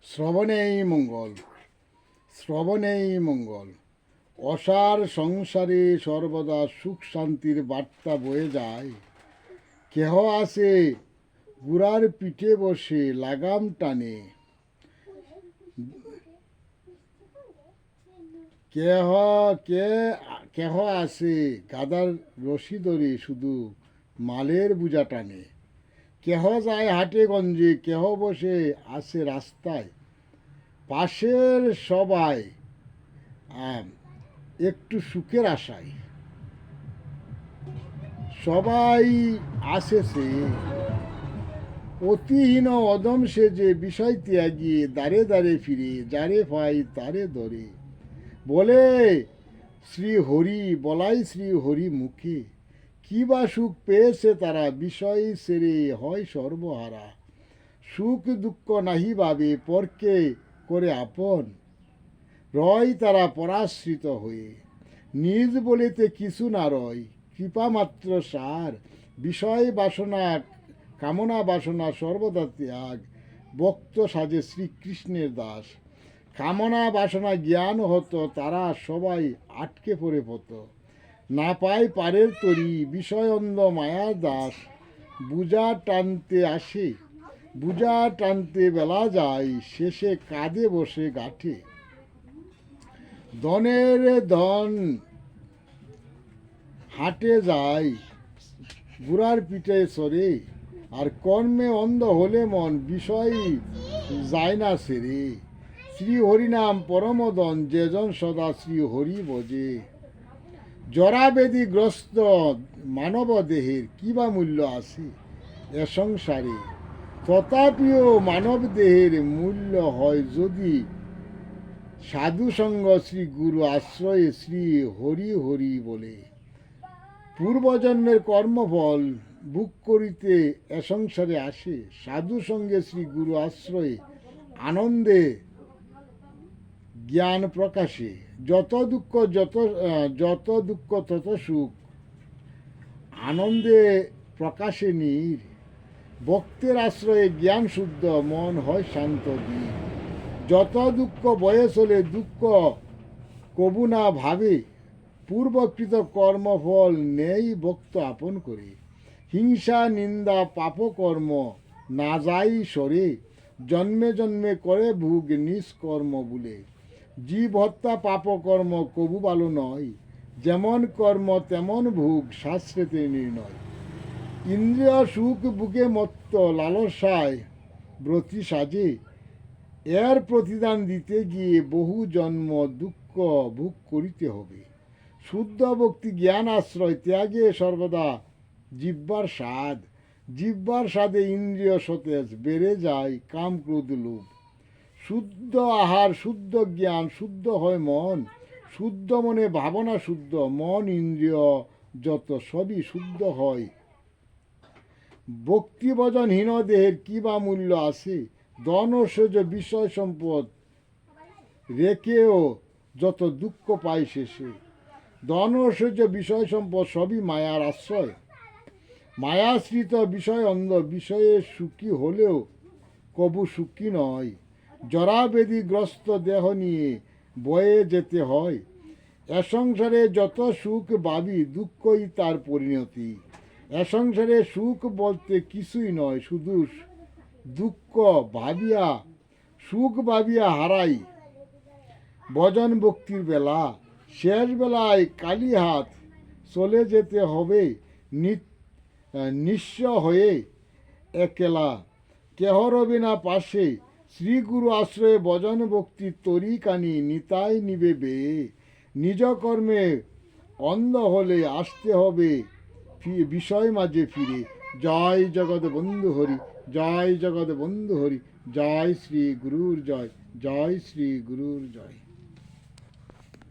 শ্রবণেই মঙ্গল, শ্রবণেই মঙ্গল। অসার সংসারে সর্বদা সুখ শান্তির বার্তা বয়ে যায়। কেহ আসে গুড়ার পিঠে বসে লাগাম টানে, কেহ কে কেহ আসে গাদার রশি ধরে শুধু মালের বোঝা টানে। কেহ যায় হাটে গঞ্জে, কেহ বসে আসে রাস্তায়। পাশের সবাই একটু সুখের আশায় সবাই আসেছে। অতিহীন অদম সেজে বিষয় ত্যাগিয়ে দাঁড়ে দাঁড়ে ফিরে যারে পাই তারে ধরে বলে শ্রী হরি, বলাই শ্রী হরি মুখে। কি বা সুখ পেয়েছে তারা, বিষয় সেরে হয় সর্বহারা। সুখ দুঃখ নাহি ভাবে, পরকে করে আপন, রয় তারা পরাশ্রিত হয়ে। নিজ বলিতে কিছু না রয়, কৃপা মাত্র সার। বিষয় বাসনা কামনা বাসনা সর্বদা ত্যাগ, ভক্ত সাজে শ্রীকৃষ্ণের দাস। কামনা বাসনা জ্ঞান হতো, তারা সবাই আটকে পড়ে পতো। না পায় পারের তরি, বিষয় অন্ধ মায়ার দাস। বুঝা টানতে আসে, বুঝা টানতে বেলা যায়, শেষে কাঁধে বসে গাঁঠে। ধনের ধন হাটে যায়, গুড়ার পিঠে সরে। আর কর্মে অন্ধ হলে মন, বিষয় যায় না সেরে। শ্রী হরিনাম পরমদন, যেজন সদা শ্রী হরি বোঝে। জরাবেদি গ্রস্ত মানব দেহের কি বা মূল্য আছে এ সংসারে। তথাপিও মানব দেহের মূল্য হয় যদি সাধু সঙ্গ, শ্রী গুরু আশ্রয়ে শ্রী হরি হরি বলে। পূর্বজন্মের কর্মফল ভোগ করিতে এ সংসারে আসে। সাধু সঙ্গে শ্রী গুরু আশ্রয়ে আনন্দে জ্ঞান প্রকাশে। যত দুঃখ যত দুঃখ তত সুখ, আনন্দে প্রকাশে নীর। ভক্তের আশ্রয়ে জ্ঞান শুদ্ধ, মন হয় শান্ত বীর। যত দুঃখ বয়ে চলে, দুঃখ কবু না ভাবে। পূর্বকৃত কর্মফল নেই ভক্ত আপন করে। হিংসা নিন্দা পাপকর্ম না যাই সরে, জন্মে জন্মে করে ভোগ নিষ্কর্ম বলে। জীব হত্যা পাপকর্ম কবু ভালো নয়, যেমন কর্ম তেমন ভোগ শাস্ত্রেতে নির্ণয়। ইন্দ্রিয় সুখ বুকে মত্ত, লালসায় ব্রতী সাজে। এর প্রতিদান দিতে গিয়ে বহু জন্ম দুঃখ ভোগ করিতে হবে। শুদ্ধ ভক্তি জ্ঞান আশ্রয় ত্যাগে সর্বদা জিহ্বার স্বাদ। জিহ্বার স্বাদে ইন্দ্রিয় সতেজ, বেড়ে যায় কাম ক্রোধ লোভ। শুদ্ধ আহার শুদ্ধ জ্ঞান, শুদ্ধ হয় মন। শুদ্ধ মনে ভাবনা শুদ্ধ, মন ইন্দ্রিয় যত সবই শুদ্ধ হয়। ভক্তিভজনহীন দেহের কি বা মূল্য আছে। ধন ঐশ্বর্য বিষয় সম্পদ রেখেও যত দুঃখ পায় শেষে। ধন ঐশ্বর্য বিষয় সম্পদ সবই মায়ার আশ্রয়। মায়াশ্রিত বিষয় অন্ধ, বিষয়ে সুখী হলেও কবু সুখী নয়। জরাবেদিগ্রস্ত দেহ নিয়ে বয়ে যেতে হয়। এ সংসারে যত সুখ ভাবি, দুঃখই তার পরিণতি। এ সংসারে সুখ বলতে কিছুই নয়, শুধু দুঃখ ভাবিয়া সুখ ভাবিয়া হারাই। ভজন ভক্তির বেলা, শেষ বেলায় কালী হাত চলে যেতে হবে নিঃস্ব হয়ে একলা। কেহ রবে না পাশে, শ্রীগুরু আশ্রয়ে ভজন ভক্তি তরি কানি নিতাই নিবে বেয়ে। নিজ কর্মে অন্ধ হলে আসতে হবে বিষয় মাঝে ফিরে। জয় জগৎ বন্ধু হরি, জয় জগৎ বন্ধু হরি, জয় শ্রী গুরুর জয়, জয় শ্রী গুরুর জয়।